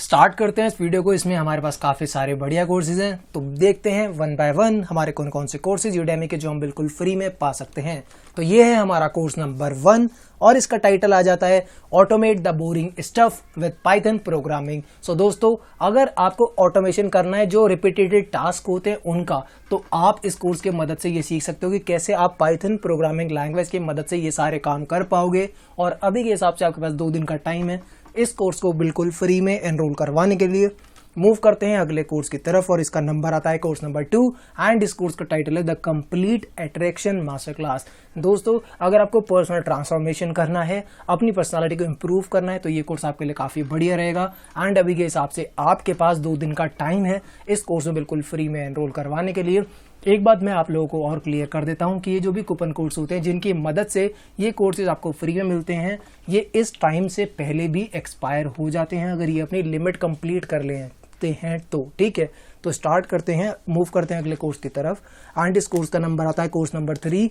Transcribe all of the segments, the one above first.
Start करते हैं इस वीडियो को। इसमें हमारे पास काफ़ी सारे बढ़िया कोर्सेज हैं, तो देखते हैं वन बाय वन हमारे कौन कौन से कोर्सेज यूडेमी के जो हम बिल्कुल फ्री में पा सकते हैं। तो ये है हमारा कोर्स नंबर 1 और इसका टाइटल आ जाता है automate the boring stuff with Python programming. So दोस्तों, अगर आपको ऑटोमेशन करना है जो रिपीटेड टास्क होते हैं उनका, तो आप इस कोर्स की मदद से ये सीख सकते हो कि कैसे आप पाइथन प्रोग्रामिंग लैंग्वेज की मदद से ये सारे काम कर पाओगे। और अभी के हिसाब से आपके पास 2 दिन का टाइम है इस कोर्स को बिल्कुल फ्री में एनरोल करवाने के लिए। मूव करते हैं अगले कोर्स की तरफ और इसका नंबर आता है कोर्स नंबर 2 एंड इस कोर्स का टाइटल है the complete attraction master class. दोस्तों, अगर आपको पर्सनल ट्रांसफॉर्मेशन करना है, अपनी पर्सनालिटी को इंप्रूव करना है, तो ये कोर्स आपके लिए काफी बढ़िया रहेगा। एंड अभी के हिसाब से आपके पास 2 दिन का टाइम है इस कोर्स में बिल्कुल फ्री में एनरोल करवाने के लिए। एक बात मैं आप लोगों को और क्लियर कर देता हूं कि ये जो भी कूपन कोड्स होते हैं जिनकी मदद से ये कोर्सेज आपको फ्री में मिलते हैं, ये इस टाइम से पहले भी एक्सपायर हो जाते हैं अगर ये अपनी लिमिट कंप्लीट कर लेते हैं तो। ठीक है, तो स्टार्ट करते हैं, मूव करते हैं अगले कोर्स की तरफ। एंड इस कोर्स का नंबर आता है कोर्स नंबर 3।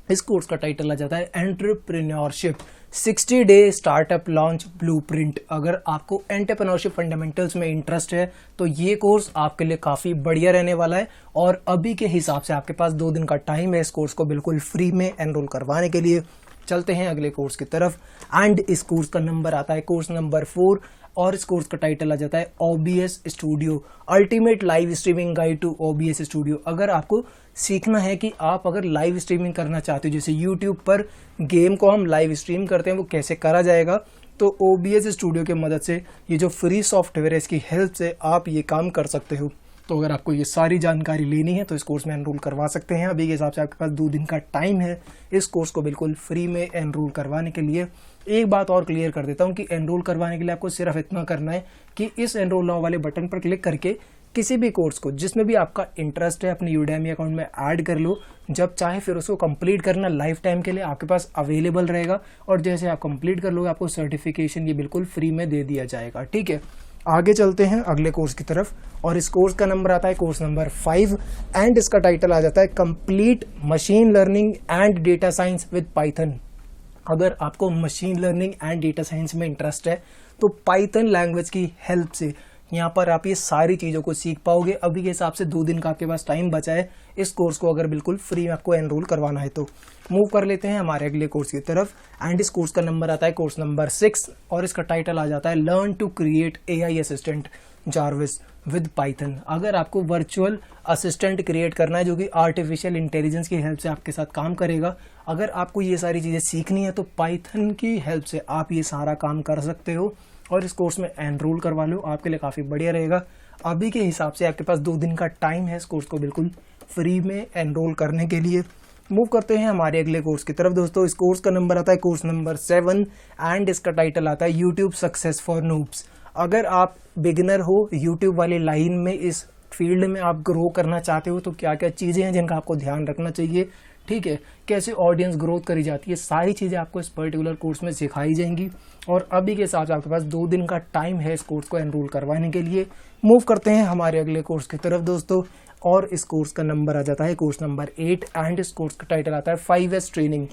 इस कोर्स का टाइटल आ जाता है entrepreneurship 60 day startup launch blueprint. अगर आपको एंटरप्रेन्योरशिप फंडामेंटल्स में इंटरेस्ट है तो ये कोर्स आपके लिए काफी बढ़िया रहने वाला है। और अभी के हिसाब से आपके पास 2 दिन का टाइम है इस कोर्स को बिल्कुल फ्री में एनरोल करवाने के लिए। चलते हैं अगले कोर्स की तरफ एंड इस कोर्स का नंबर आता है कोर्स नंबर 4 और इस कोर्स का टाइटल आ जाता है OBS studio ultimate live streaming guide to OBS studio. अगर आपको सीखना है कि आप अगर लाइव स्ट्रीमिंग करना चाहते हो, जैसे YouTube पर गेम को हम लाइव स्ट्रीम करते हैं वो कैसे करा जाएगा, तो OBS स्टूडियो की मदद से ये जो फ्री सॉफ्टवेयर है इसकी हेल्प से आप ये काम कर सकते हो। तो अगर आपको ये सारी जानकारी लेनी है तो इस कोर्स में एनरोल करवा सकते हैं। अभी के हिसाब से आपके पास 2 दिन का टाइम है इस कोर्स को बिल्कुल फ्री में एनरोल करवाने के लिए। एक बात और क्लियर कर देता हूँ कि एनरोल करवाने के लिए आपको सिर्फ इतना करना है कि इस एनरोल नाउ वाले बटन पर क्लिक करके किसी भी कोर्स को जिसमें भी आपका इंटरेस्ट है अपने यूडेमी अकाउंट में ऐड कर लो। जब चाहे फिर उसको कंप्लीट करना लाइफ टाइम के लिए आपके पास अवेलेबल रहेगा और जैसे आप कंप्लीट कर लोगे आपको सर्टिफिकेशन ये बिल्कुल फ्री में दे दिया जाएगा। ठीक है, आगे चलते हैं अगले कोर्स की तरफ और इस कोर्स का नंबर आता है कोर्स नंबर 5 एंड इसका टाइटल आ जाता है complete machine learning and data science with Python. अगर आपको machine learning and data science में इंटरेस्ट है तो पाइथन लैंग्वेज की हेल्प से यहाँ पर आप ये सारी चीज़ों को सीख पाओगे। अभी के हिसाब से 2 दिन का आपके पास टाइम बचा है इस कोर्स को अगर बिल्कुल फ्री में आपको एनरोल करवाना है तो। मूव कर लेते हैं हमारे अगले कोर्स की तरफ एंड इस कोर्स का नंबर आता है कोर्स नंबर 6 और इसका टाइटल आ जाता है learn to create AI assistant Jarvis with Python. अगर आपको वर्चुअल असिस्टेंट क्रिएट करना है जो कि आर्टिफिशियल इंटेलिजेंस की हेल्प से आपके साथ काम करेगा, अगर आपको ये सारी चीज़ें सीखनी है तो पाइथन की हेल्प से आप ये सारा काम कर सकते हो और इस कोर्स में एनरोल करवा लो, आपके लिए काफ़ी बढ़िया रहेगा। अभी के हिसाब से आपके पास 2 दिन का टाइम है इस कोर्स को बिल्कुल फ्री में एनरोल करने के लिए। मूव करते हैं हमारे अगले कोर्स की तरफ। दोस्तों, इस कोर्स का नंबर आता है कोर्स नंबर 7 एंड इसका टाइटल आता है यूट्यूब सक्सेस फॉर नूब्स। अगर आप बिगिनर हो यूट्यूब वाली लाइन में, इस फील्ड में आप ग्रो करना चाहते हो तो क्या क्या चीज़ें हैं जिनका आपको ध्यान रखना चाहिए, ठीक है, कैसे ऑडियंस ग्रोथ करी जाती है, सारी चीज़ें आपको इस पर्टिकुलर कोर्स में सिखाई जाएंगी। और अभी के हिसाब से आपके पास 2 दिन का टाइम है इस कोर्स को एनरोल करवाने के लिए। मूव करते हैं हमारे अगले कोर्स की तरफ दोस्तों और इस कोर्स का नंबर आ जाता है कोर्स नंबर 8 एंड इस कोर्स का टाइटल आता है 5S training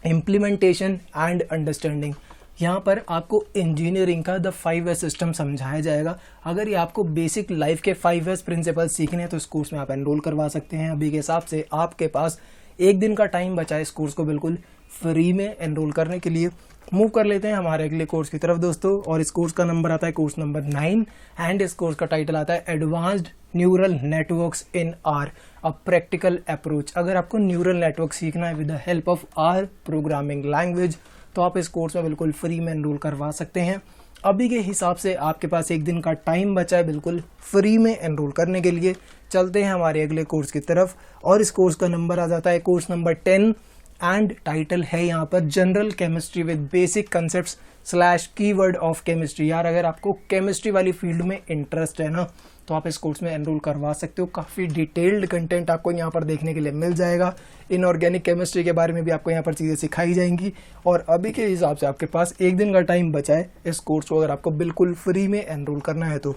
implementation and understanding. यहाँ पर आपको इंजीनियरिंग का द 5S सिस्टम समझाया जाएगा। अगर ये आपको बेसिक लाइफ के 5S प्रिंसिपल सीखने हैं तो इस कोर्स में आप एनरोल करवा सकते हैं। अभी के हिसाब से आपके पास 1 दिन का टाइम बचा है इस कोर्स को बिल्कुल फ्री में एनरोल करने के लिए। मूव कर लेते हैं हमारे अगले कोर्स की तरफ दोस्तों और इस कोर्स का नंबर आता है कोर्स नंबर 9 एंड इस कोर्स का टाइटल आता है advanced neural networks in R a practical approach. अगर आपको न्यूरल नेटवर्क सीखना है with the help of R programming language तो आप इस कोर्स में बिल्कुल फ्री में एनरोल करवा सकते हैं। अभी के हिसाब से आपके पास 1 दिन का टाइम बचा है बिल्कुल फ्री में एनरोल करने के लिए। चलते हैं हमारे अगले कोर्स की तरफ और इस कोर्स का नंबर आ जाता है कोर्स नंबर 10 एंड टाइटल है यहाँ पर general chemistry with basic concepts / keyword of chemistry. यार, अगर आपको केमिस्ट्री वाली फील्ड में इंटरेस्ट है ना तो आप इस कोर्स में एनरोल करवा सकते हो। काफ़ी डिटेल्ड कंटेंट आपको यहाँ पर देखने के लिए मिल जाएगा। इनऑर्गेनिक केमिस्ट्री के बारे में भी आपको यहाँ पर चीज़ें सिखाई जाएंगी। और अभी के हिसाब से आपके पास 1 दिन का टाइम बचा है इस कोर्स को अगर आपको बिल्कुल फ्री में एनरोल करना है तो।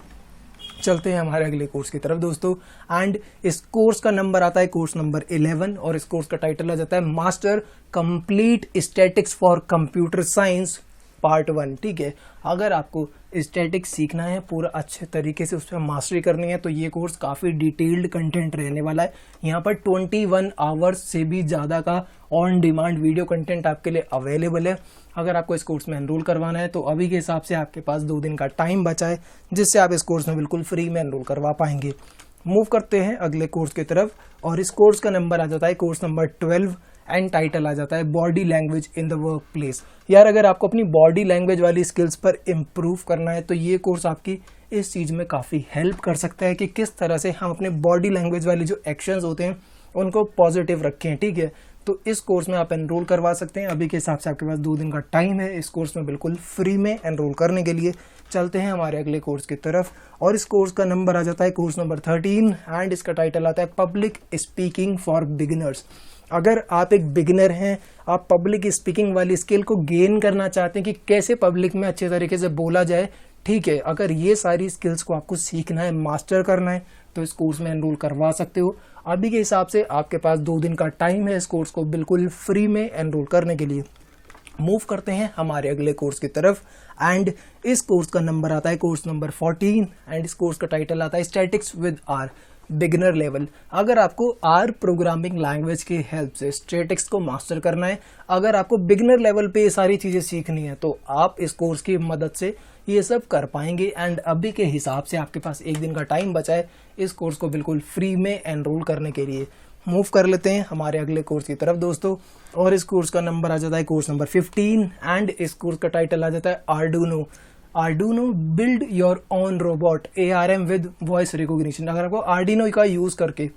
चलते हैं हमारे अगले कोर्स की तरफ दोस्तों एंड इस कोर्स का नंबर आता है कोर्स नंबर 11 और इस कोर्स का टाइटल आ जाता है master complete statics for computer science part 1। ठीक है, अगर आपको स्टैटिक्स सीखना है, पूरा अच्छे तरीके से उस पर मास्टरी करनी है, तो ये कोर्स काफ़ी डिटेल्ड कंटेंट रहने वाला है। यहाँ पर 21 आवर्स से भी ज़्यादा का ऑन डिमांड वीडियो कंटेंट आपके लिए अवेलेबल है। अगर आपको इस कोर्स में एनरोल करवाना है तो अभी के हिसाब से आपके पास 2 दिन का टाइम बचा है, जिससे आप इस कोर्स में बिल्कुल फ्री में एनरोल करवा पाएंगे। मूव करते हैं अगले कोर्स की तरफ, और इस कोर्स का नंबर आ जाता है कोर्स नंबर 12 एंड टाइटल आ जाता है body language in the work place. यार अगर आपको अपनी बॉडी लैंग्वेज वाली स्किल्स पर इम्प्रूव करना है तो ये कोर्स आपकी इस चीज़ में काफ़ी हेल्प कर सकता है कि किस तरह से हम अपने बॉडी लैंग्वेज वाली जो एक्शंस होते हैं उनको पॉजिटिव रखें। ठीक है, तो इस कोर्स में आप एनरोल करवा सकते हैं। अभी के हिसाब से आपके पास 2 दिन का टाइम है इस कोर्स में बिल्कुल फ्री में एनरोल करने के लिए। चलते हैं हमारे अगले कोर्स की तरफ, और इस कोर्स का नंबर आ जाता है कोर्स नंबर 13 एंड इसका टाइटल आता है पब्लिक स्पीकिंग फॉर बिगिनर्स। अगर आप एक बिगिनर हैं, आप पब्लिक स्पीकिंग वाली स्किल को गेन करना चाहते हैं कि कैसे पब्लिक में अच्छे तरीके से बोला जाए, ठीक है, अगर ये सारी स्किल्स को आपको सीखना है, मास्टर करना है, तो इस कोर्स में एनरोल करवा सकते हो। अभी के हिसाब से आपके पास 2 दिन का टाइम है इस कोर्स को बिल्कुल फ्री में एनरोल करने के लिए। मूव करते हैं हमारे अगले कोर्स की तरफ, एंड इस कोर्स का नंबर आता है कोर्स नंबर 14 एंड इस कोर्स का टाइटल आता है statics with R beginner level. अगर आपको आर प्रोग्रामिंग लैंग्वेज की हेल्प से स्टैटिक्स को मास्टर करना है, अगर आपको बिगिनर लेवल पे ये सारी चीज़ें सीखनी है, तो आप इस कोर्स की मदद से ये सब कर पाएंगे। एंड अभी के हिसाब से आपके पास 1 दिन का टाइम बचा है इस कोर्स को बिल्कुल फ्री में एनरोल करने के लिए। मूव कर लेते हैं हमारे अगले कोर्स की तरफ दोस्तों, और इस कोर्स का नंबर आ जाता है कोर्स नंबर 15 एंड इस कोर्स का टाइटल आ जाता है Arduino build your own robot ARM with voice recognition. अगर आपको आर्डिनो का यूज करके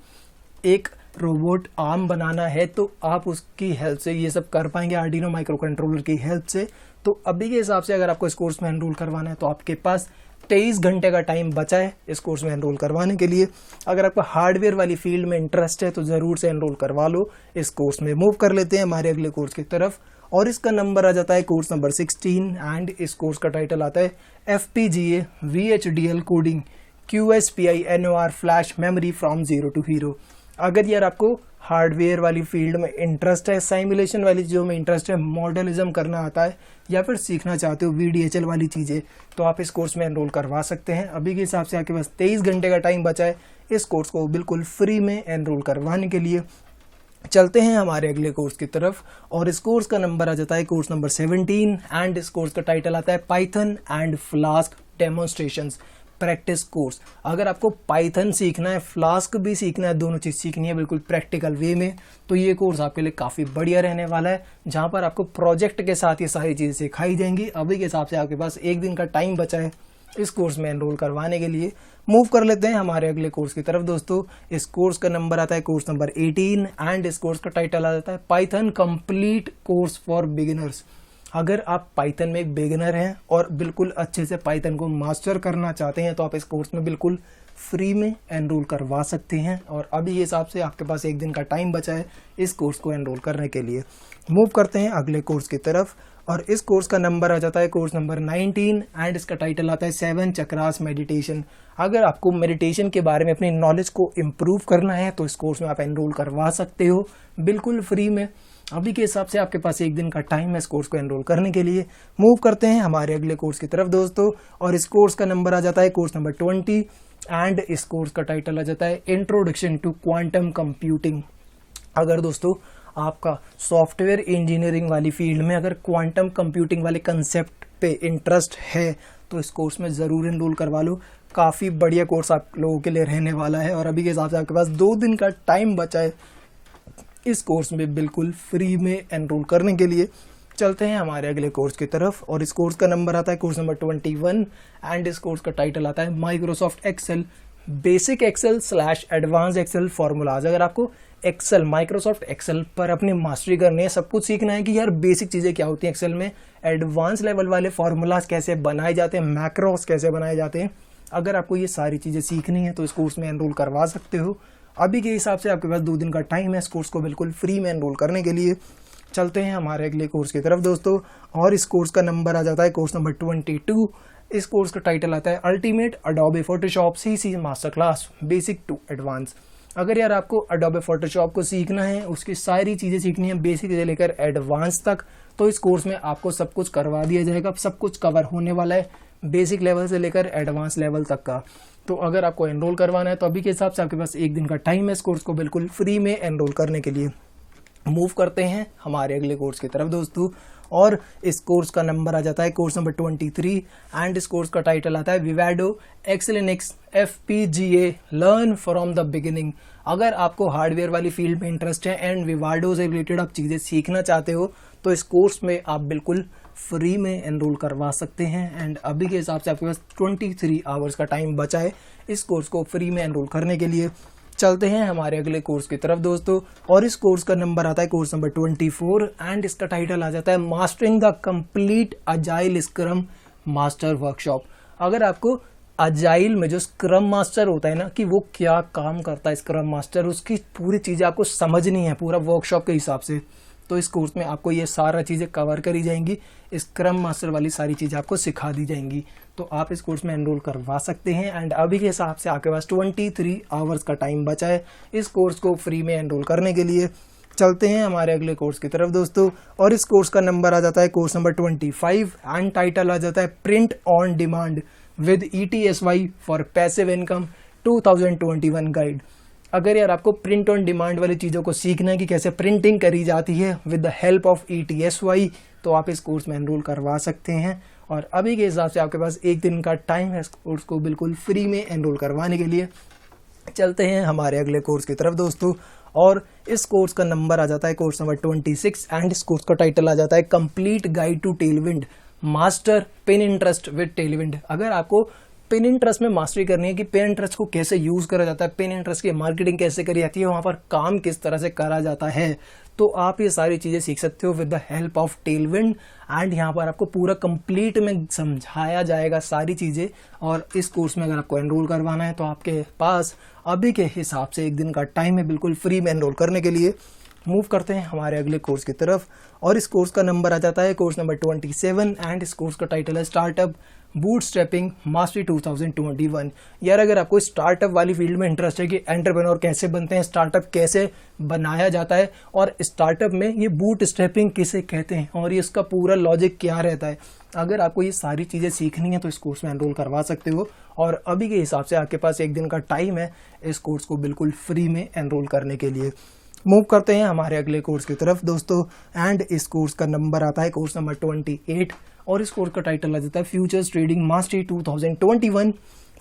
एक रोबोट आर्म बनाना है तो आप उसकी हेल्प से ये सब कर पाएंगे, आर्डिनो माइक्रो कंट्रोलर की हेल्प से। तो अभी के हिसाब से अगर आपको इस कोर्स में एनरोल करवाना है तो आपके पास 23 घंटे का टाइम बचा है इस कोर्स में एनरोल करवाने के लिए। अगर आपको हार्डवेयर वाली फील्ड में इंटरेस्ट है तो ज़रूर से एनरोल करवा लो इस कोर्स में। मूव कर लेते हैं हमारे अगले कोर्स की तरफ, और इसका नंबर आ जाता है कोर्स नंबर 16 एंड इस कोर्स का टाइटल आता है FPGA VHDL coding QSPI NOR flash memory from zero to hero. अगर यार आपको हार्डवेयर वाली फील्ड में इंटरेस्ट है, साइमुलेशन वाली चीज़ों में इंटरेस्ट है, मॉडलिज्म करना आता है, या फिर सीखना चाहते हो VDHL वाली चीज़ें, तो आप इस कोर्स में एनरोल करवा सकते हैं। अभी के हिसाब से आपके पास 23 घंटे का टाइम बचा है इस कोर्स को बिल्कुल फ्री में एनरोल करवाने के लिए। चलते हैं हमारे अगले कोर्स की तरफ, और इस कोर्स का नंबर आ जाता है कोर्स नंबर 17 एंड इस कोर्स का टाइटल आता है Python and flask demonstrations practice course. अगर आपको पाइथन सीखना है, फ्लास्क भी सीखना है, दोनों चीज़ सीखनी है बिल्कुल प्रैक्टिकल वे में, तो ये कोर्स आपके लिए काफ़ी बढ़िया रहने वाला है, जहाँ पर आपको प्रोजेक्ट के साथ ये सारी चीज़ें सिखाई जाएंगी। अभी के हिसाब से आपके पास 1 दिन का टाइम बचा है इस कोर्स में एनरोल करवाने के लिए। मूव कर लेते हैं हमारे अगले कोर्स की तरफ दोस्तों। इस कोर्स का नंबर आता है कोर्स नंबर 18 एंड इस कोर्स का टाइटल आ जाता है Python complete course for beginners. अगर आप पाइथन में एक बिगिनर हैं और बिल्कुल अच्छे से पाइथन को मास्टर करना चाहते हैं तो आप इस कोर्स में बिल्कुल फ्री में एनरोल करवा सकते हैं, और अभी ये हिसाब से आपके पास 1 दिन का टाइम बचा है इस कोर्स को एनरोल करने के लिए। मूव करते हैं अगले कोर्स की तरफ, और इस कोर्स का नंबर आ जाता है कोर्स नंबर 19 एंड इसका टाइटल आता है 7 चक्रास मेडिटेशन। अगर आपको मेडिटेशन के बारे में अपनी नॉलेज को इम्प्रूव करना है तो इस कोर्स में आप एनरोल करवा सकते हो बिल्कुल फ्री में। अभी के हिसाब से आपके पास 1 दिन का टाइम है इस कोर्स को एनरोल करने के लिए। मूव करते हैं हमारे अगले कोर्स की तरफ दोस्तों, और इस कोर्स का नंबर आ जाता है कोर्स नंबर 20 एंड इस कोर्स का टाइटल आ जाता है इंट्रोडक्शन टू क्वांटम कंप्यूटिंग। अगर दोस्तों आपका सॉफ्टवेयर इंजीनियरिंग वाली फील्ड में अगर क्वांटम कंप्यूटिंग वाले कंसेप्ट पे इंटरेस्ट है तो इस कोर्स में ज़रूर एनरोल करवा लो। काफ़ी बढ़िया कोर्स आप लोगों के लिए रहने वाला है, और अभी के हिसाब से आपके पास 2 दिन का टाइम बचा है इस कोर्स में बिल्कुल फ्री में एनरोल करने के लिए। चलते हैं हमारे अगले कोर्स की तरफ, और इस कोर्स का नंबर आता है कोर्स नंबर 21 एंड इस कोर्स का टाइटल आता है Microsoft Excel basic Excel / advance Excel formulas. अगर आपको एक्सेल माइक्रोसॉफ्ट एक्सेल पर अपनी मास्टरी करनी है, सब कुछ सीखना है कि यार बेसिक चीज़ें क्या होती हैं एक्सेल में, एडवांस लेवल वाले फॉर्मूलाज कैसे बनाए जाते हैं, मैक्रोस कैसे बनाए जाते हैं, अगर आपको ये सारी चीज़ें सीखनी है तो इस कोर्स में एनरोल करवा सकते हो। अभी के हिसाब से आपके पास 2 दिन का टाइम है इस कोर्स को बिल्कुल फ्री में एनरोल करने के लिए। चलते हैं हमारे अगले कोर्स की तरफ दोस्तों, और इस कोर्स का नंबर आ जाता है कोर्स नंबर 22। इस कोर्स का टाइटल आता है ultimate Adobe Photoshop CC master class basic to advance. अगर यार आपको अडोबे फोटोशॉप को सीखना है, उसकी सारी चीज़ें सीखनी है बेसिक से लेकर एडवांस तक, तो इस कोर्स में आपको सब कुछ करवा दिया जाएगा, सब कुछ कवर होने वाला है, बेसिक लेवल से लेकर एडवांस लेवल तक का। तो अगर आपको एनरोल करवाना है तो अभी के हिसाब से आपके पास 1 दिन का टाइम है इस कोर्स को बिल्कुल फ्री में एनरोल करने के लिए। मूव करते हैं हमारे अगले कोर्स की तरफ दोस्तों, और इस कोर्स का नंबर आ जाता है कोर्स नंबर 23 एंड इस कोर्स का टाइटल आता है विवाडो एक्सेलिनिक्स FPGA learn from the beginning. अगर आपको हार्डवेयर वाली फील्ड में इंटरेस्ट है एंड विवाडो से रिलेटेड आप चीज़ें सीखना चाहते हो तो इस कोर्स में आप बिल्कुल फ्री में एनरोल करवा सकते हैं। एंड अभी के हिसाब से आपके पास 23 आवर्स का टाइम बचा है इस कोर्स को फ्री में एनरोल करने के लिए। चलते हैं हमारे अगले कोर्स की तरफ दोस्तों, और इस कोर्स का नंबर आता है कोर्स नंबर 24 एंड इसका टाइटल आ जाता है mastering the complete agile scrum master workshop. अगर आपको अजाइल में जो स्क्रम मास्टर होता है ना कि वो क्या काम करता है स्क्रम मास्टर, उसकी पूरी चीज़ें आपको समझनी है पूरा वर्कशॉप के हिसाब से, तो इस कोर्स में आपको ये सारा चीज़ें कवर करी जाएंगी, स्क्रम मास्टर वाली सारी चीज़ें आपको सिखा दी जाएंगी। तो आप इस कोर्स में एनरोल करवा सकते हैं एंड अभी के हिसाब से आपके पास 23 आवर्स का टाइम बचा है इस कोर्स को फ्री में एनरोल करने के लिए। चलते हैं हमारे अगले कोर्स की तरफ दोस्तों, और इस कोर्स का नंबर आ जाता है कोर्स नंबर 25 एंड टाइटल आ जाता है print on demand with ETSY for passive income 2021 guide. अगर यार आपको प्रिंट ऑन डिमांड वाली चीज़ों को सीखना है कि कैसे प्रिंटिंग करी जाती है with the help of ETSY, तो आप इस कोर्स में एनरोल करवा सकते हैं। और अभी के हिसाब से आपके पास 1 दिन का टाइम है इस कोर्स को बिल्कुल फ्री में एनरोल करवाने के लिए। चलते हैं हमारे अगले कोर्स की तरफ दोस्तों, और इस कोर्स का नंबर आ जाता है कोर्स नंबर 26 एंड इस कोर्स का टाइटल आ जाता है complete guide to Tailwind master Pinterest with Tailwind. अगर आपको पिनिंटरेस्ट में मास्टरी करनी है कि पिनिंटरेस्ट को कैसे यूज़ करा जाता है, पिनिंटरेस्ट की मार्केटिंग कैसे करी जाती है, वहाँ पर काम किस तरह से करा जाता है, तो आप ये सारी चीज़ें सीख सकते हो with the help of Tailwind. And यहाँ पर आपको पूरा कंप्लीट में समझाया जाएगा सारी चीज़ें। और इस कोर्स में अगर आपको एनरोल करवाना है तो आपके पास अभी के हिसाब से 1 दिन का टाइम है बिल्कुल फ्री में एनरोल करने के लिए। मूव करते हैं हमारे अगले कोर्स की तरफ, और इस कोर्स का नंबर आ जाता है कोर्स नंबर 27 एंड इस कोर्स का टाइटल है स्टार्टअप बूटस्ट्रैपिंग मास्टरी 2021। यार अगर आपको स्टार्टअप वाली फील्ड में इंटरेस्ट है कि एंटरप्रेन्योर कैसे बनते हैं, स्टार्टअप कैसे बनाया जाता है, और स्टार्टअप में ये बूटस्ट्रैपिंग किसे कहते हैं और ये इसका पूरा लॉजिक क्या रहता है, अगर आपको ये सारी चीज़ें सीखनी है तो इस कोर्स में एनरोल करवा सकते हो। और अभी के हिसाब से आपके पास 1 दिन का टाइम है इस कोर्स को बिल्कुल फ्री में एनरोल करने के लिए। मूव करते हैं हमारे अगले कोर्स की तरफ दोस्तों, एंड इस कोर्स का नंबर आता है कोर्स नंबर 28 और इस कोर्स का टाइटल आ जाता है futures trading mastery 2021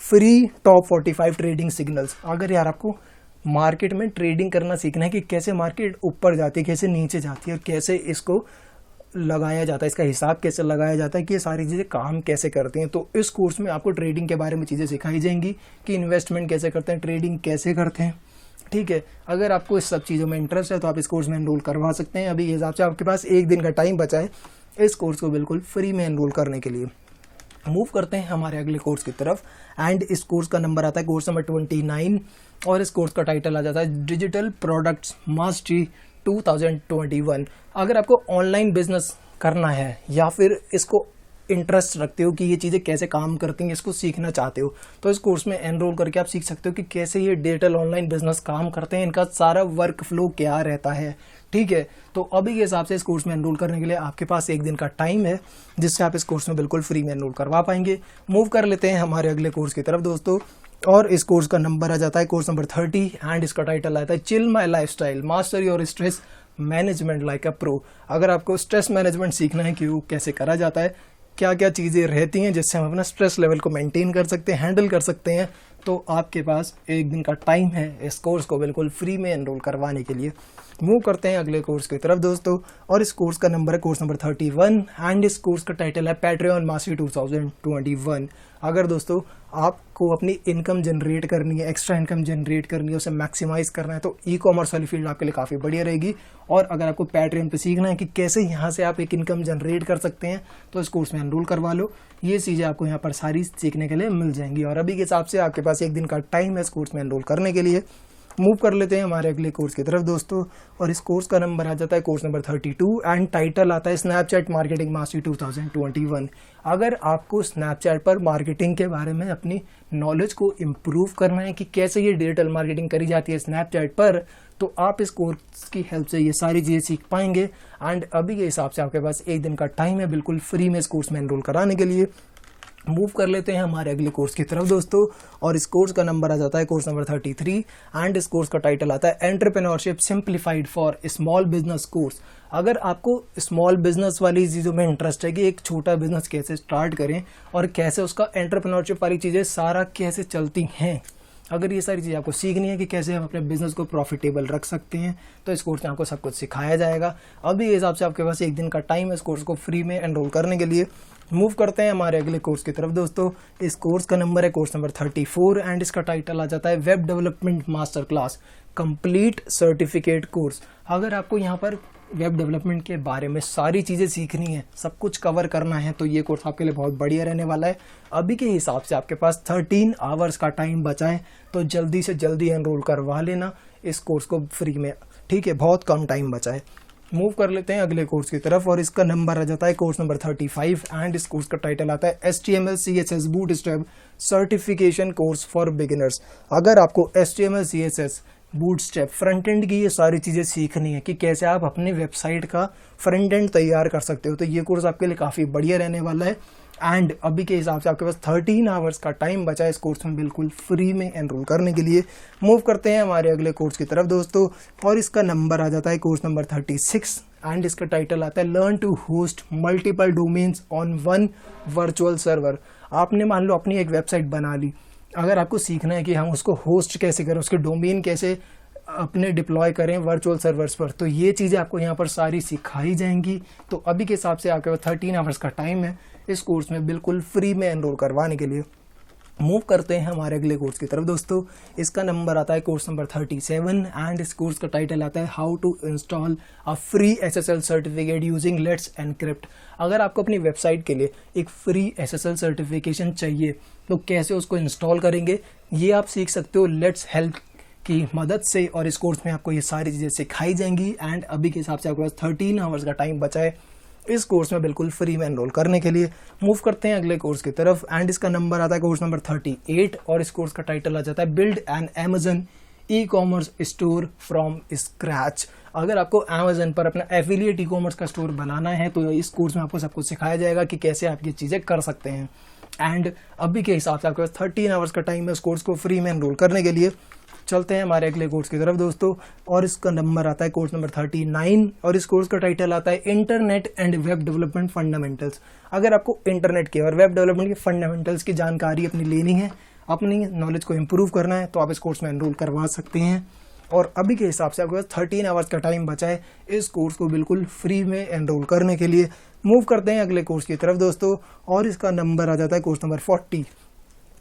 free top 45 trading signals. अगर यार आपको मार्केट में ट्रेडिंग करना सीखना है कि कैसे मार्केट ऊपर जाती है, कैसे नीचे जाती है और कैसे इसको लगाया जाता है, इसका हिसाब कैसे लगाया जाता है, कि ये सारी चीज़ें काम कैसे करती हैं, तो इस कोर्स में आपको ट्रेडिंग के बारे में चीज़ें सिखाई जाएंगी कि इन्वेस्टमेंट कैसे करते हैं, ट्रेडिंग कैसे करते हैं। ठीक है, अगर आपको इस सब चीज़ों में इंटरेस्ट है तो आप इस कोर्स में एनरोल करवा सकते हैं। अभी के हिसाब से आपके पास 1 दिन का टाइम बचा है इस कोर्स को बिल्कुल फ्री में एनरोल करने के लिए। मूव करते हैं हमारे अगले कोर्स की तरफ, एंड इस कोर्स का नंबर आता है कोर्स नंबर 29 और इस कोर्स का टाइटल आ जाता है डिजिटल प्रोडक्ट्स मास्टरी 2021। अगर आपको ऑनलाइन बिजनेस करना है या फिर इसको इंटरेस्ट रखते हो कि ये चीज़ें कैसे काम करती हैं, इसको सीखना चाहते हो, तो इस कोर्स में एनरोल करके आप सीख सकते हो कि कैसे ये डिजिटल ऑनलाइन बिजनेस काम करते हैं, इनका सारा वर्क फ्लो क्या रहता है। ठीक है, तो अभी के हिसाब से इस कोर्स में एनरोल करने के लिए आपके पास 1 दिन का टाइम है जिससे आप इस कोर्स में बिल्कुल फ्री में एनरोल करवा पाएंगे। मूव कर लेते हैं हमारे अगले कोर्स की तरफ दोस्तों, और इस कोर्स का नंबर आ जाता है कोर्स नंबर 30 एंड इसका टाइटल आता है chill my lifestyle master your stress management like a pro. अगर आपको स्ट्रेस मैनेजमेंट सीखना है कि वो कैसे करा जाता है, क्या क्या चीज़ें रहती हैं जिससे हम अपना स्ट्रेस लेवल को मेंटेन कर सकते हैं, हैंडल कर सकते हैं, तो आपके पास 1 दिन का टाइम है इस कोर्स को बिल्कुल फ्री में एनरोल करवाने के लिए। मूव करते हैं अगले कोर्स की तरफ दोस्तों, और इस कोर्स का नंबर है कोर्स नंबर 31 एंड इस कोर्स का टाइटल है पैट्रियन मास्टरी 2021। अगर दोस्तों आपको अपनी इनकम जनरेट करनी है, एक्स्ट्रा इनकम जनरेट करनी है, उसे मैक्सिमाइज करना है, तो ई कॉमर्स वाली फील्ड आपके लिए काफ़ी बढ़िया रहेगी। और अगर आपको पैट्रियन पे सीखना है कि कैसे यहाँ से आप एक इनकम जनरेट कर सकते हैं, तो इस कोर्स में एनरोल करवा लो। ये चीज़ें आपको यहाँ पर सारी सीखने के लिए मिल जाएंगी। और अभी के हिसाब से आपके पास 1 दिन का टाइम है इस कोर्स में एनरोल करने के लिए। मूव कर लेते हैं हमारे अगले कोर्स की तरफ दोस्तों, और इस कोर्स का नंबर आ जाता है कोर्स नंबर 32 एंड टाइटल आता है स्नैपचैट मार्केटिंग मास्टरी 2021। अगर आपको स्नैपचैट पर मार्केटिंग के बारे में अपनी नॉलेज को इम्प्रूव करना है कि कैसे ये डिजिटल मार्केटिंग करी जाती है स्नैपचैट पर, तो आप इस कोर्स की हेल्प से ये सारी चीज़ें सीख पाएंगे। एंड अभी के हिसाब से आपके पास एक दिन का टाइम है बिल्कुल फ्री में इस कोर्स में एनरोल कराने के लिए। मूव कर लेते हैं हमारे अगले कोर्स की तरफ दोस्तों, और इस कोर्स का नंबर आ जाता है कोर्स नंबर 33 एंड इस कोर्स का टाइटल आता है entrepreneurship simplified for small business course. अगर आपको स्मॉल बिजनेस वाली चीज़ों में इंटरेस्ट है कि एक छोटा बिजनेस कैसे स्टार्ट करें और कैसे उसका एंटरप्रेन्योरशिप वाली चीज़ें सारा कैसे चलती हैं, अगर ये सारी चीज़ें आपको सीखनी है कि कैसे हम अपने बिजनेस को प्रॉफिटेबल रख सकते हैं, तो इस कोर्स में आपको सब कुछ सिखाया जाएगा। अभी इस हिसाब से आपके पास एक दिन का टाइम है इस कोर्स को फ्री में एनरोल करने के लिए। मूव करते हैं हमारे अगले कोर्स की तरफ दोस्तों। इस कोर्स का नंबर है कोर्स नंबर 34 एंड इसका टाइटल आ जाता है web development master class complete certificate course. अगर आपको यहाँ पर वेब डेवलपमेंट के बारे में सारी चीज़ें सीखनी है, सब कुछ कवर करना है, तो ये कोर्स आपके लिए बहुत बढ़िया रहने वाला है। अभी के हिसाब से आपके पास 13 आवर्स का टाइम बचा है, तो जल्दी से जल्दी एनरोल करवा लेना इस कोर्स को फ्री में, ठीक है, बहुत कम टाइम बचा है। मूव कर लेते हैं अगले कोर्स की तरफ, और इसका नंबर आ जाता है कोर्स नंबर 35 एंड इस कोर्स का टाइटल आता है HTML CSS bootstrap certification course for beginners. अगर आपको HTML CSS bootstrap front end की ये सारी चीज़ें सीखनी है कि कैसे आप अपने वेबसाइट का फ्रंट एंड तैयार कर सकते हो, तो ये कोर्स आपके लिए काफ़ी बढ़िया रहने वाला है। एंड अभी के हिसाब से आपके पास 13 आवर्स का टाइम बचा है इस कोर्स में बिल्कुल फ्री में एनरोल करने के लिए। मूव करते हैं हमारे अगले कोर्स की तरफ दोस्तों, और इसका नंबर आ जाता है कोर्स नंबर 36 एंड इसका टाइटल आता है learn to host multiple domains on one virtual server. आपने मान लो अपनी एक वेबसाइट बना ली, अगर आपको सीखना है कि हम उसको होस्ट कैसे करें, उसके डोमेन कैसे अपने डिप्लॉय करें वर्चुअल सर्वर्स पर, तो ये चीज़ें आपको यहाँ पर सारी सिखाई जाएंगी। तो अभी के हिसाब से आपके पास 13 आवर्स का टाइम है इस कोर्स में बिल्कुल फ्री में एनरोल करवाने के लिए। मूव करते हैं हमारे अगले कोर्स की तरफ दोस्तों। इसका नंबर आता है कोर्स नंबर 37 एंड इस कोर्स का टाइटल आता है how to install a free SSL certificate using Let's Encrypt. अगर आपको अपनी वेबसाइट के लिए एक फ्री SSL सर्टिफिकेशन चाहिए, तो कैसे उसको इंस्टॉल करेंगे ये आप सीख सकते हो लेट्स हेल्प की मदद से, और इस कोर्स में आपको ये सारी चीज़ें सिखाई जाएंगी। एंड अभी के हिसाब से आपके पास 13 आवर्स का टाइम बचा है इस कोर्स में बिल्कुल फ्री में एनरोल करने के लिए। मूव करते हैं अगले कोर्स की तरफ, एंड इसका नंबर आता है कोर्स नंबर 38 और इस कोर्स का टाइटल आ जाता है build an Amazon e-commerce store from scratch. अगर आपको Amazon पर अपना एफिलिएट ई-कॉमर्स का स्टोर बनाना है, तो इस कोर्स में आपको सब कुछ सिखाया जाएगा कि कैसे आप ये चीज़ें कर सकते हैं। एंड अभी के हिसाब से आपके पास 13 आवर्स का टाइम है इस कोर्स को फ्री में एनरोल करने के लिए। चलते हैं हमारे अगले कोर्स की तरफ दोस्तों, और इसका नंबर आता है कोर्स नंबर 39 और इस कोर्स का टाइटल आता है internet and web development fundamentals. अगर आपको इंटरनेट के और वेब डेवलपमेंट के फंडामेंटल्स की जानकारी अपनी लेनी है, अपनी नॉलेज को इम्प्रूव करना है, तो आप इस कोर्स में एनरोल करवा सकते हैं। और अभी के हिसाब से आपके पास 13 आवर्स का टाइम बचा है इस कोर्स को बिल्कुल फ्री में एनरोल करने के लिए। मूव करते हैं अगले कोर्स की तरफ दोस्तों, और इसका नंबर आ जाता है कोर्स नंबर 40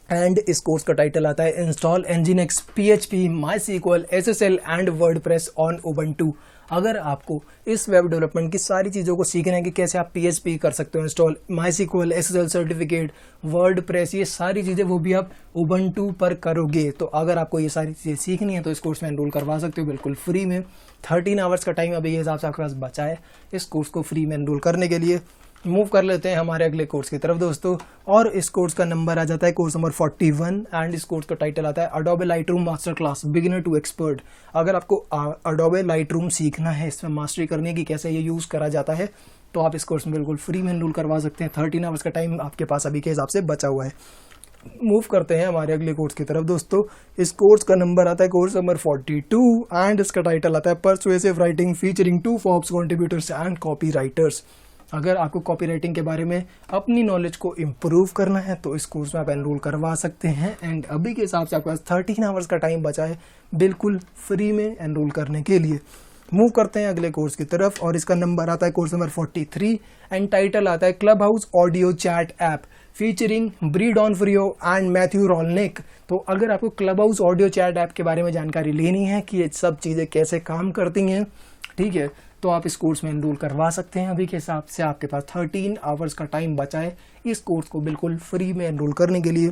एंड इस कोर्स का टाइटल आता है install Nginx PHP MySQL SSL and WordPress on Ubuntu। अगर आपको इस वेब डेवलपमेंट की सारी चीज़ों को सीखना है कि कैसे आप PHP कर सकते हो install, MySQL SSL certificate, WordPress, ये सारी चीज़ें वो भी आप Ubuntu पर करोगे, तो अगर आपको ये सारी चीज़ें सीखनी है तो इस कोर्स में एनरोल करवा सकते हो बिल्कुल फ्री में। 13 आवर्स का टाइम अभी के हिसाब से आपके पास बचा है इस कोर्स को फ्री में एनरोल करने के लिए। मूव कर लेते हैं हमारे अगले कोर्स की तरफ दोस्तों, और इस कोर्स का नंबर आ जाता है कोर्स नंबर 41 एंड इस कोर्स का टाइटल आता है Adobe Lightroom master class beginner to expert. अगर आपको अडोबे लाइटरूम सीखना है, इसमें मास्टरी करनी है कि कैसे ये यूज़ करा जाता है, तो आप इस कोर्स में बिल्कुल फ्री में एनरोल करवा सकते हैं। 13 आवर्स का टाइम आपके पास अभी के हिसाब से बचा हुआ है। मूव करते हैं हमारे अगले कोर्स की तरफ दोस्तों। इस कोर्स का नंबर आता है कोर्स नंबर 42 एंड इसका टाइटल आता है persuasive writing featuring 2 Forbes contributors and copy writers. अगर आपको कॉपी राइटिंग के बारे में अपनी नॉलेज को इम्प्रूव करना है, तो इस कोर्स में आप एनरोल करवा सकते हैं। एंड अभी के हिसाब से आपके पास 13 आवर्स का टाइम बचा है बिल्कुल फ्री में एनरोल करने के लिए। मूव करते हैं अगले कोर्स की तरफ, और इसका नंबर आता है कोर्स नंबर 43 एंड टाइटल आता है Clubhouse audio chat app featuring Breedon Frio and Matthew Rolnik. तो अगर आपको Clubhouse audio chat app के बारे में जानकारी लेनी है कि ये सब चीज़ें कैसे काम करती हैं, ठीक है, तो आप इस कोर्स में एनरोल करवा सकते हैं। अभी के हिसाब से आपके पास 13 आवर्स का टाइम बचा है इस कोर्स को बिल्कुल फ्री में एनरोल करने के लिए।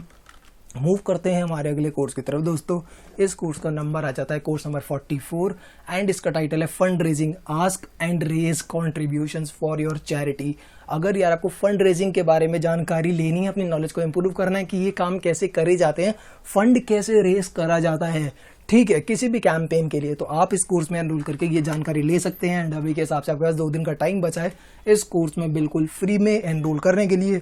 मूव करते हैं हमारे अगले कोर्स की तरफ दोस्तों। इस कोर्स का नंबर आ जाता है कोर्स नंबर 44 एंड इसका टाइटल है fund raising, ask and raise contributions for your charity. अगर यार आपको फंड रेजिंग के बारे में जानकारी लेनी है, अपनी नॉलेज को इम्प्रूव करना है कि ये काम कैसे करे जाते हैं, फंड कैसे रेज करा जाता है, ठीक है, किसी भी कैंपेन के लिए, तो आप इस कोर्स में एनरोल करके ये जानकारी ले सकते हैं। एंड अभी के हिसाब से आपके पास 2 दिन का टाइम बचा है इस कोर्स में बिल्कुल फ्री में एनरोल करने के लिए।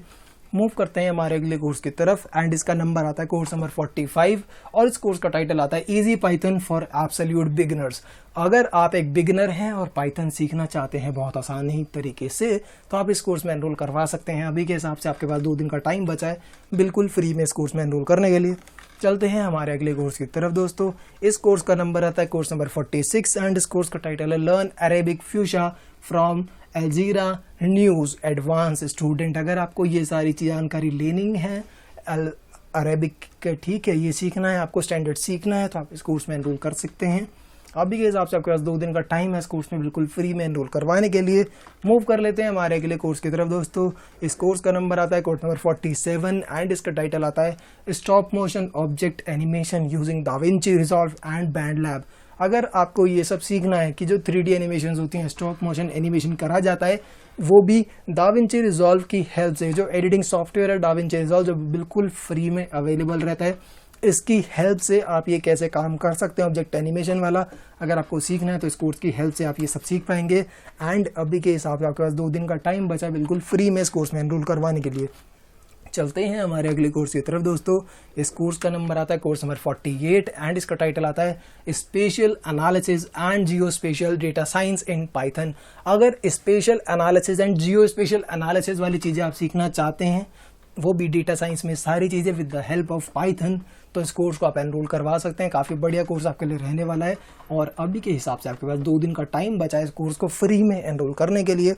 मूव करते हैं हमारे अगले कोर्स की तरफ एंड इसका नंबर आता है कोर्स नंबर 45 और इस कोर्स का टाइटल आता है easy Python for absolute beginners. अगर आप एक बिगिनर हैं और पाइथन सीखना चाहते हैं बहुत आसानी तरीके से, तो आप इस कोर्स में एनरोल करवा सकते हैं। अभी के हिसाब से आपके पास 2 दिन का टाइम बचा है बिल्कुल फ्री में इस कोर्स में एनरोल करने के लिए। चलते हैं हमारे अगले कोर्स की तरफ दोस्तों। इस कोर्स का नंबर आता है कोर्स नंबर 46 एंड इस कोर्स का टाइटल है learn Arabic Fusha from Al Jazeera news advance student. अगर आपको ये सारी जानकारी लेनी है अरेबिक के, ठीक है, ये सीखना है आपको, स्टैंडर्ड सीखना है, तो आप इस कोर्स में एनरोल कर सकते हैं। अभी के हिसाब से आपके पास 2 दिन का टाइम है इस कोर्स में बिल्कुल फ्री में एनरोल करवाने के लिए। मूव कर लेते हैं हमारे अगले कोर्स की तरफ दोस्तों। इस कोर्स का नंबर आता है कोर्स नंबर 47 एंड इसका टाइटल आता है stop motion object animation using Da Vinci resolve and band lab. अगर आपको ये सब सीखना है कि जो 3D एनिमेशन होती हैं, स्टॉप मोशन एनिमेशन करा जाता है, वो भी दाविंची रिजॉल्व की हेल्प से, जो एडिटिंग सॉफ्टवेयर है दाविंची रिजॉल्व जो बिल्कुल फ्री में अवेलेबल रहता है, इसकी हेल्प से आप ये कैसे काम कर सकते हैं ऑब्जेक्ट एनिमेशन वाला, अगर आपको सीखना है तो इस कोर्स की हेल्प से आप ये सब सीख पाएंगे। एंड अभी के हिसाब से आपके पास 2 दिन का टाइम बचा है बिल्कुल फ्री में इस कोर्स में एनरोल करवाने के लिए। चलते हैं हमारे अगले कोर्स की तरफ दोस्तों। इस कोर्स का नंबर आता है कोर्स नंबर 48 एंड इसका टाइटल आता है spatial analysis and geospatial data science in Python. अगर spatial analysis and geospatial analysis वाली चीज़ें आप सीखना चाहते हैं, वो भी डेटा साइंस में सारी चीज़ें with the help of Python, तो इस कोर्स को आप एनरोल करवा सकते हैं। काफ़ी बढ़िया कोर्स आपके लिए रहने वाला है और अभी के हिसाब से आपके पास 2 दिन का टाइम बचा है इस कोर्स को फ्री में एनरोल करने के लिए।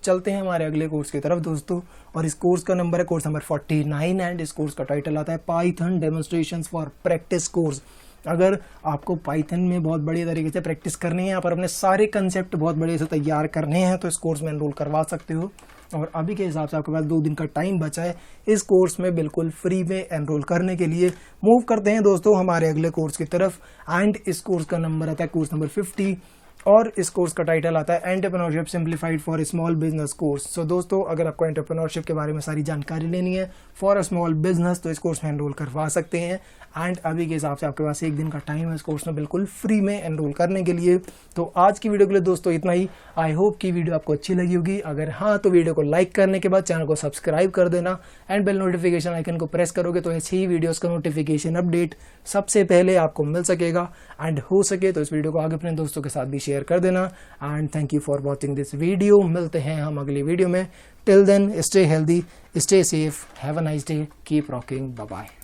चलते हैं हमारे अगले कोर्स की तरफ दोस्तों और इस कोर्स का नंबर है कोर्स नंबर 49 एंड इस कोर्स का टाइटल आता है Python demonstrations for practice course. अगर आपको पाइथन में बहुत बढ़िया तरीके से प्रैक्टिस करनी है, यहाँ पर अपने सारे कंसेप्ट बहुत बढ़िया से तैयार करने हैं, तो इस कोर्स में एनरोल करवा सकते हो। और अभी के हिसाब से आपके पास 2 दिन का टाइम बचा है इस कोर्स में बिल्कुल फ्री में एनरोल करने के लिए। मूव करते हैं दोस्तों हमारे अगले कोर्स की तरफ एंड इस कोर्स का नंबर आता है कोर्स नंबर 50 और इस कोर्स का टाइटल आता है entrepreneurship simplified for small business course. So दोस्तों, अगर आपको एंटरप्रेन्योरशिप के बारे में सारी जानकारी लेनी है फॉर अ स्मॉल बिजनेस, तो इस कोर्स में एनरोल करवा सकते हैं। एंड अभी के हिसाब से आपके पास 1 दिन का टाइम है इस कोर्स में बिल्कुल फ्री में एनरोल करने के लिए। तो आज की वीडियो के लिए दोस्तों इतना ही। आई होप कि वीडियो आपको अच्छी लगी होगी। अगर हाँ, तो वीडियो को लाइक करने के बाद चैनल को सब्सक्राइब कर देना एंड बेल नोटिफिकेशन आइकन को प्रेस करोगे तो ऐसी ही वीडियोस का नोटिफिकेशन अपडेट सबसे पहले आपको मिल सकेगा। एंड हो सके तो इस वीडियो को आगे अपने दोस्तों के साथ भी शेयर कर देना। And thank you for watching this video. मिलते हैं हम अगली वीडियो में। Till then, stay healthy, stay safe, have a nice day, keep rocking, bye bye.